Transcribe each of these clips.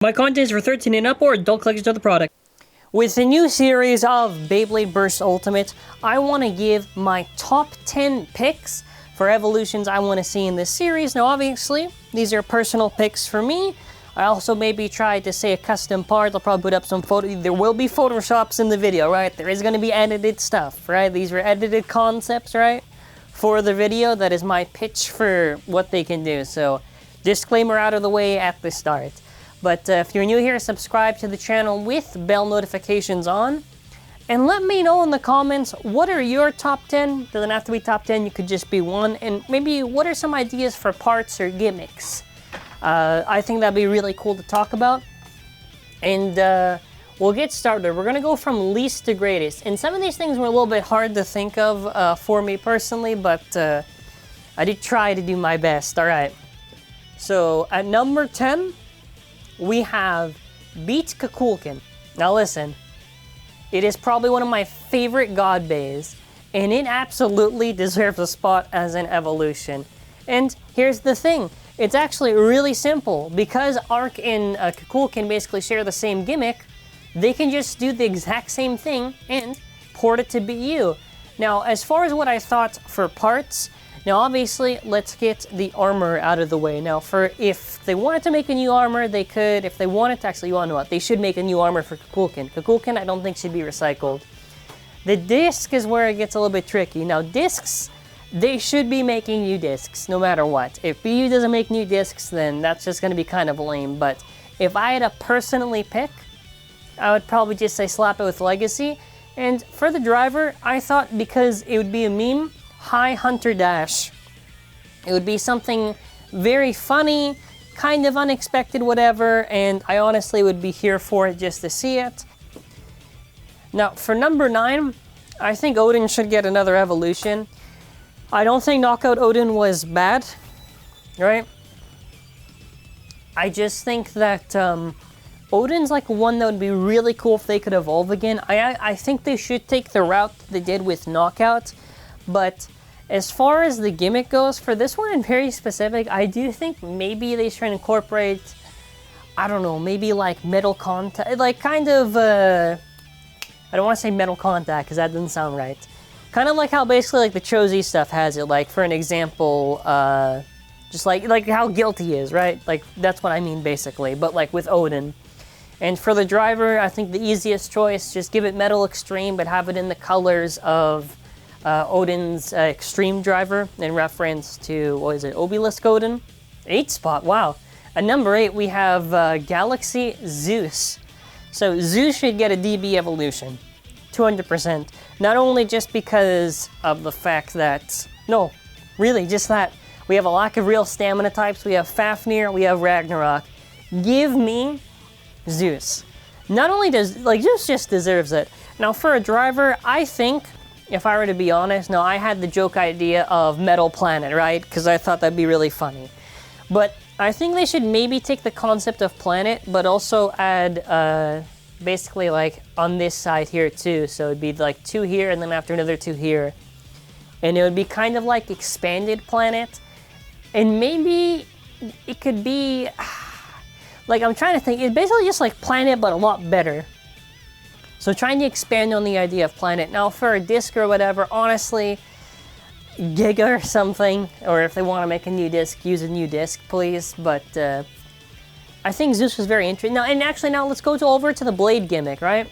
My content is for 13 and up or adult collectors of the product. With the new series of Beyblade Burst Ultimate, I want to give my top 10 picks for evolutions I want to see in this series. Now obviously, these are personal picks for me. I also maybe tried to say a custom part. I'll probably put up some there will be photoshops in the video, right? There is going to be edited stuff, right? These were edited concepts, right? For the video, that is my pitch for what they can do. So, disclaimer out of the way at the start. But if you're new here, subscribe to the channel with bell notifications on. And let me know in the comments, what are your top 10? Doesn't have to be top 10, you could just be one. And maybe what are some ideas for parts or gimmicks? I think that'd be really cool to talk about. And we'll get started. We're gonna go from least to greatest. And some of these things were a little bit hard to think of for me personally, but I did try to do my best. All right. So at number 10, we have Bey Kakulken. Now listen, it is probably one of my favorite god beys, and it absolutely deserves a spot as an evolution. And here's the thing, it's actually really simple. Because Ark and Kakulken basically share the same gimmick, they can just do the exact same thing and port it to BU. Now, as far as what I thought for parts, now obviously, let's get the armor out of the way. Now, if they wanted to make a new armor, they could. If they wanted to, actually, you want to know what? They should make a new armor for Kakulken. Kakulken, I don't think should be recycled. The disc is where it gets a little bit tricky. Now, discs, they should be making new discs, no matter what. If BU doesn't make new discs, then that's just going to be kind of lame. But if I had to personally pick, I would probably just say slap it with Legacy. And for the driver, I thought because it would be a meme, High Hunter Dash. It would be something very funny, kind of unexpected, whatever, and I honestly would be here for it just to see it. Now, for number 9, I think Odin should get another evolution. I don't think Knockout Odin was bad, right? I just think that Odin's like one that would be really cool if they could evolve again. I think they should take the route they did with Knockout. But as far as the gimmick goes, for this one in very specific, I do think maybe they should incorporate, I don't know, maybe like metal contact, like kind of, I don't want to say metal contact because that doesn't sound right. Kind of like how basically like the Chozy stuff has it, like for an example, just like how Guilty is, right? Like that's what I mean basically, but like with Odin. And for the driver, I think the easiest choice, just give it Metal Extreme, but have it in the colors of Odin's Extreme driver in reference to, what is it, Obelisk Odin? 8 spot, wow. At number 8, we have Galaxy Zeus. So Zeus should get a DB evolution, 200%. Not only just because of the fact that, no, really just that. We have a lack of real stamina types, we have Fafnir, we have Ragnarok. Give me Zeus. Not only does, like, Zeus just deserves it. Now for a driver, I think, if I were to be honest, no, I had the joke idea of Metal Planet, right? Because I thought that'd be really funny. But I think they should maybe take the concept of planet, but also add, basically like on this side here too. So it'd be like 2 here, and then after another 2 here. And it would be kind of like expanded planet. And maybe it could be, like I'm trying to think, it's basically just like planet, but a lot better. So trying to expand on the idea of planet. Now for a disc or whatever, honestly, Giga or something, or if they want to make a new disc, use a new disc, please. But I think Zeus was very interesting. Now, and actually now let's go over to the Blade gimmick, right?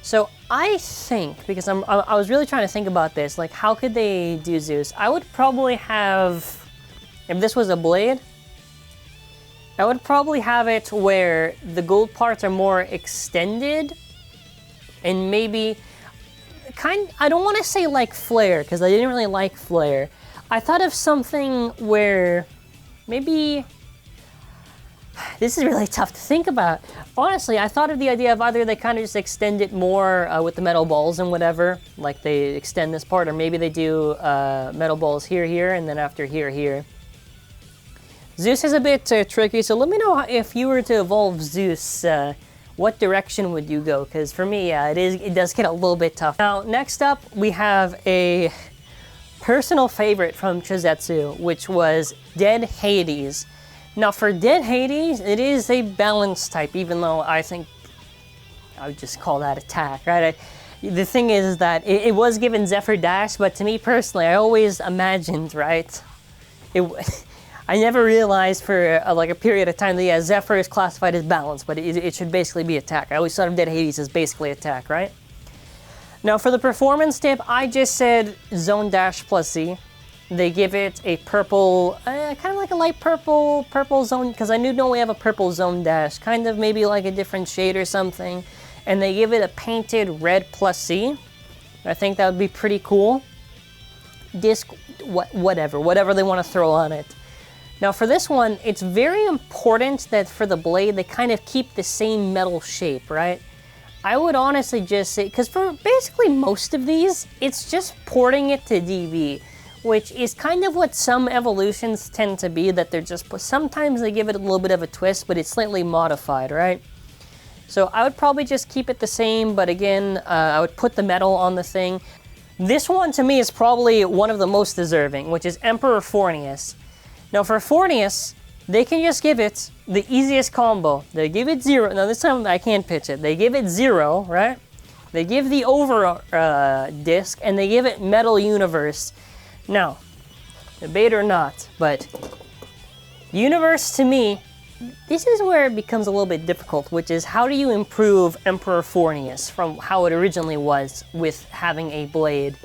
So I think, because I was really trying to think about this, like how could they do Zeus? I would probably have, if this was a Blade, I would probably have it where the gold parts are more extended. And maybe, I don't want to say like Flare, because I didn't really like Flare. I thought of something where, maybe, this is really tough to think about. Honestly, I thought of the idea of either they kind of just extend it more with the metal balls and whatever, like they extend this part, or maybe they do metal balls here, and then after here. Zeus is a bit tricky, so let me know if you were to evolve Zeus, what direction would you go? Because for me, it does get a little bit tough. Now, next up, we have a personal favorite from Chizetsu, which was Dead Hades. Now for Dead Hades, it is a balanced type, even though I think I would just call that attack, right? The thing is that it was given Zephyr Dash, but to me personally, I always imagined, right? I never realized for like a period of time that yeah, Zephyr is classified as balanced, but it should basically be attack. I always thought of Dead Hades as basically attack, right? Now for the performance tip, I just said Zone Dash plus Z. They give it a purple, kind of like a light purple zone, because I know we have a purple Zone Dash, kind of maybe like a different shade or something. And they give it a painted red plus C. I think that would be pretty cool. Disc, whatever they want to throw on it. Now for this one, it's very important that for the blade, they kind of keep the same metal shape, right? I would honestly just say, because for basically most of these, it's just porting it to DB. Which is kind of what some evolutions tend to be, that they're just, sometimes they give it a little bit of a twist, but it's slightly modified, right? So I would probably just keep it the same, but again, I would put the metal on the thing. This one to me is probably one of the most deserving, which is Emperor Fournies. Now for Fournies, they can just give it the easiest combo. They give it 0, now this time I can't pitch it. They give it 0, right? They give the over disc, and they give it Metal Universe. Now, debate or not, but Universe to me, this is where it becomes a little bit difficult, which is how do you improve Emperor Fournies from how it originally was with having a blade?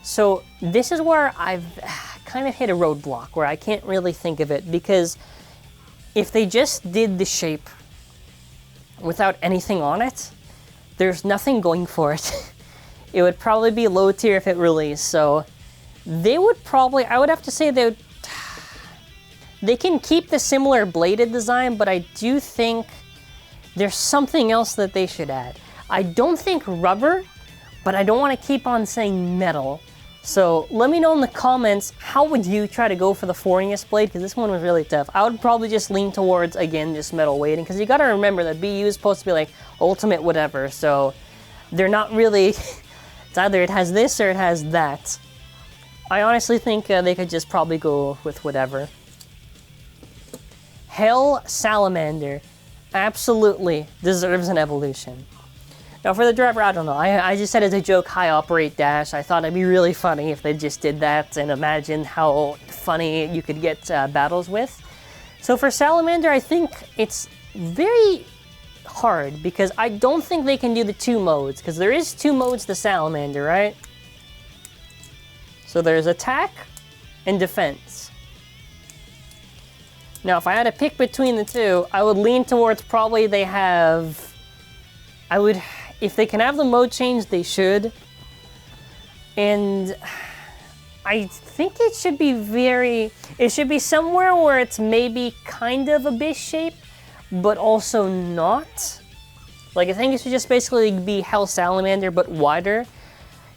So this is where I've kind of hit a roadblock where I can't really think of it, because if they just did the shape without anything on it, there's nothing going for it. It would probably be low tier if it released, so they would probably, I would have to say they can keep the similar bladed design, but I do think there's something else that they should add. I don't think rubber, but I don't want to keep on saying metal. So let me know in the comments, how would you try to go for the Fournies blade? Because this one was really tough. I would probably just lean towards, again, just metal weighting, because you got to remember that BU is supposed to be like ultimate whatever, so they're not really, it's either it has this or it has that. I honestly think they could just probably go with whatever. Hell Salamander absolutely deserves an evolution. Now for the driver, I don't know. I just said as a joke, high operate dash. I thought it'd be really funny if they just did that, and imagine how funny you could get battles with. So for Salamander, I think it's very hard, because I don't think they can do the 2 modes, because there is 2 modes to Salamander, right? So there's attack and defense. Now, if I had to pick between the two, I would lean towards probably they have... if they can have the mode change, they should. And I think it should be it should be somewhere where it's maybe kind of a base shape, but also not. Like, I think it should just basically be Hell Salamander, but wider.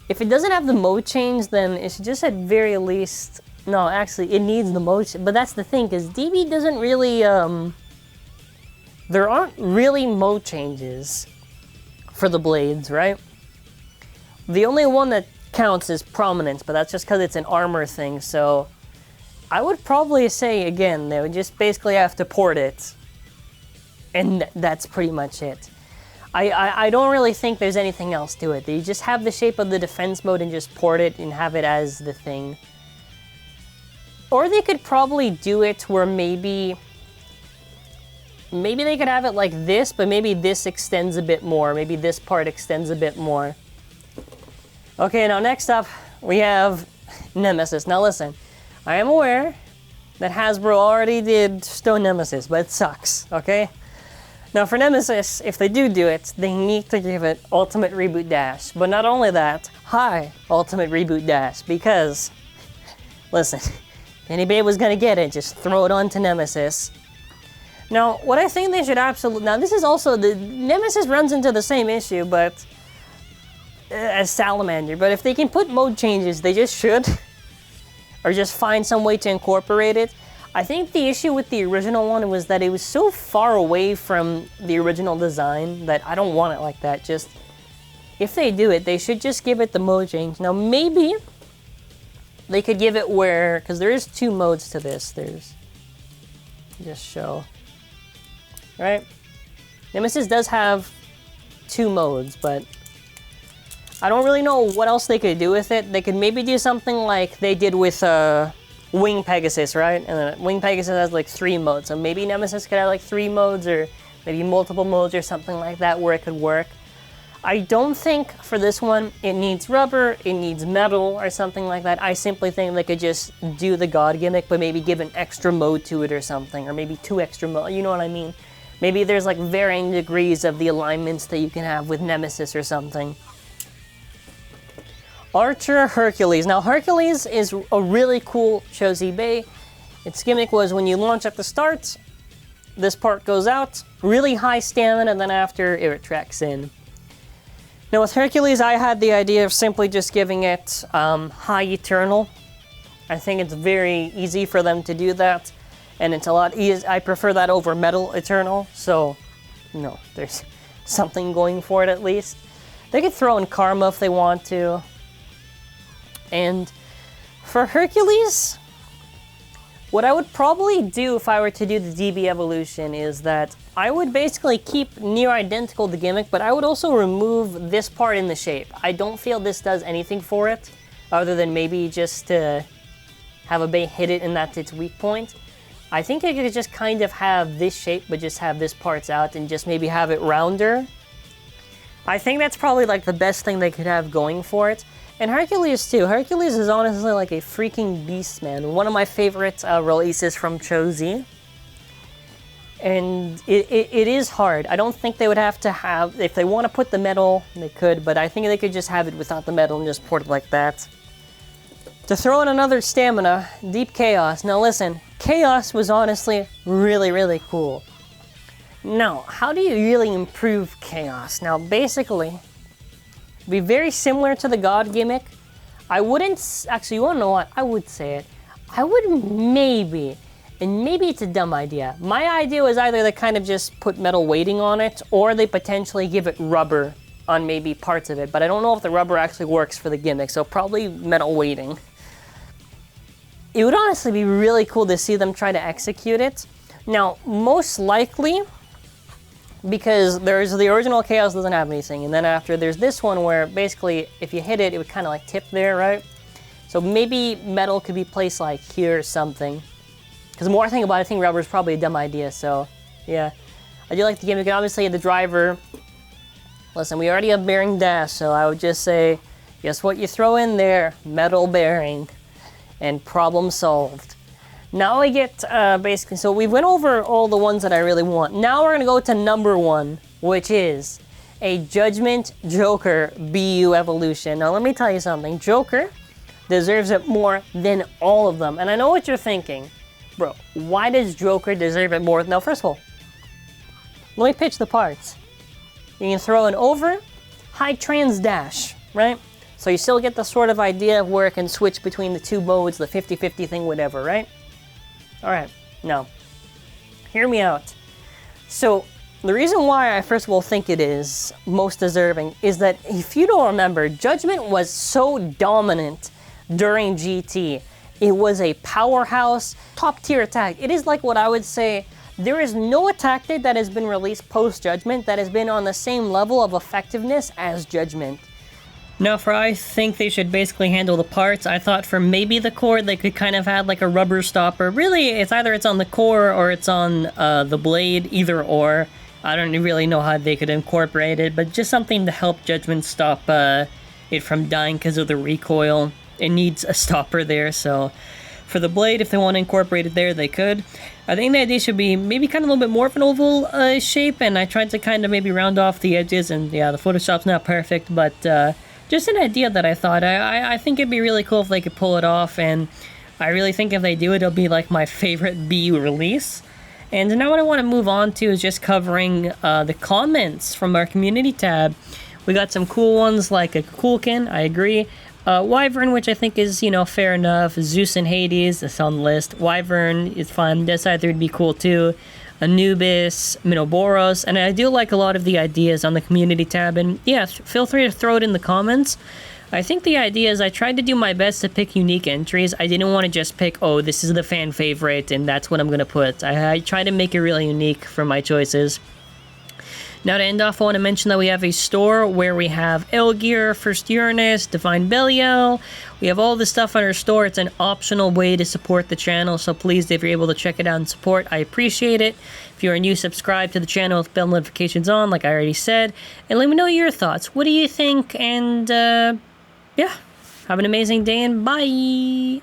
If it doesn't have the mode change, then it should just at very least... No, actually, it needs the mode change. But that's the thing, because DB doesn't really... there aren't really mode changes for the blades, right? The only one that counts is Prominence, but that's just because it's an armor thing, so... I would probably say, again, they would just basically have to port it. And that's pretty much it. I don't really think there's anything else to it. They just have the shape of the defense mode and just port it and have it as the thing. Or they could probably do it where maybe they could have it like this, but maybe this extends a bit more. Maybe this part extends a bit more. Okay, now next up, we have Nemesis. Now listen, I am aware that Hasbro already did Stone Nemesis, but it sucks, okay? Now for Nemesis, if they do it, they need to give it Ultimate Reboot Dash. But not only that, high Ultimate Reboot Dash, because, listen, if anybody was gonna get it, just throw it on to Nemesis. Now, what I think they should absolutely... Now, this is also... the Nemesis runs into the same issue, but... as Salamander, but if they can put mode changes, they just should. Or just find some way to incorporate it. I think the issue with the original one was that it was so far away from the original design that I don't want it like that. Just, if they do it, they should just give it the mode change. Now, maybe they could give it where... because there is 2 modes to this. There's... just show. Right? Nemesis does have 2 modes, but I don't really know what else they could do with it. They could maybe do something like they did with Wing Pegasus, right? And Wing Pegasus has like 3 modes, so maybe Nemesis could have like 3 modes, or maybe multiple modes or something like that where it could work. I don't think for this one it needs rubber, it needs metal or something like that. I simply think they could just do the god gimmick, but maybe give an extra mode to it or something, or maybe 2 extra modes, you know what I mean? Maybe there's like varying degrees of the alignments that you can have with Nemesis or something. Archer Hercules. Now Hercules is a really cool Chozi Bey. Its gimmick was when you launch at the start, this part goes out, really high stamina, and then after it retracts in. Now with Hercules, I had the idea of simply just giving it high eternal. I think it's very easy for them to do that, and it's a lot easier. I prefer that over metal eternal, so you know, there's something going for it at least. They could throw in Karma if they want to. And for Hercules, what I would probably do if I were to do the DB evolution is that I would basically keep near identical the gimmick, but I would also remove this part in the shape. I don't feel this does anything for it, other than maybe just to have a Bey hit it and that's its weak point. I think I could just kind of have this shape, but just have this parts out and just maybe have it rounder. I think that's probably like the best thing they could have going for it. And Hercules too. Hercules is honestly like a freaking beast, man. One of my favorite releases from Chozi. And it is hard. I don't think they would have to have, if they want to put the metal, they could, but I think they could just have it without the metal and just port it like that. To throw in another stamina, Deep Chaos. Now listen, Chaos was honestly really, really cool. Now, how do you really improve Chaos? Now basically, be very similar to the god gimmick. I wouldn't, actually, you wanna know what? I would say it. I would maybe, and maybe it's a dumb idea. My idea was either they kind of just put metal weighting on it, or they potentially give it rubber on maybe parts of it, but I don't know if the rubber actually works for the gimmick, so probably metal weighting. It would honestly be really cool to see them try to execute it. Now, most likely, because there's the original Chaos doesn't have anything, and then after there's this one where basically if you hit it, it would kind of like tip there, right? So maybe metal could be placed like here or something. Because the more I think about it, I think rubber is probably a dumb idea, so yeah. I do like the gimmick, and obviously the driver. Listen, we already have bearing dash, so I would just say, guess what you throw in there? Metal bearing. And problem solved. Now I get, basically, so we went over all the ones that I really want. Now we're gonna go to number 1, which is a Judgement Joker BU evolution. Now let me tell you something, Joker deserves it more than all of them. And I know what you're thinking, bro, why does Joker deserve it more? Now first of all, let me pitch the parts. You can throw an over, high trans dash, right? So you still get the sort of idea of where it can switch between the 2 modes, the 50-50 thing, whatever, right? Alright, now, hear me out. So, the reason why I first of all think it is most deserving is that if you don't remember, Judgement was so dominant during GT. It was a powerhouse, top tier attack. It is like what I would say, there is no attack that has been released post-Judgement that has been on the same level of effectiveness as Judgement. Now, for I think they should basically handle the parts, I thought for maybe the core, they could kind of add like a rubber stopper. Really, it's either it's on the core or it's on the blade, either or. I don't really know how they could incorporate it, but just something to help Judgement stop it from dying because of the recoil. It needs a stopper there, so for the blade, if they want to incorporate it there, they could. I think the idea should be maybe kind of a little bit more of an oval shape, and I tried to kind of maybe round off the edges, and yeah, the Photoshop's not perfect, but just an idea that I thought. I think it'd be really cool if they could pull it off, and I really think if they do it, it'll be like my favorite BU release. And now what I want to move on to is just covering the comments from our community tab. We got some cool ones like a Kakulken, I agree. Wyvern, which I think is, you know, fair enough. Zeus and Hades, that's on the list. Wyvern is fun. Death would be cool too. Anubis, Minoboros, and I do like a lot of the ideas on the community tab, and yeah, feel free to throw it in the comments. I think the idea is I tried to do my best to pick unique entries. I didn't want to just pick, oh, this is the fan favorite, and that's what I'm going to put. I tried to make it really unique for my choices. Now to end off, I want to mention that we have a store where we have Elgear, First Uranus, Divine Belial. We have all this stuff on our store. It's an optional way to support the channel, so please, if you're able to check it out and support, I appreciate it. If you're new, subscribe to the channel with bell notifications on, like I already said, and let me know your thoughts. What do you think? And yeah, have an amazing day and bye!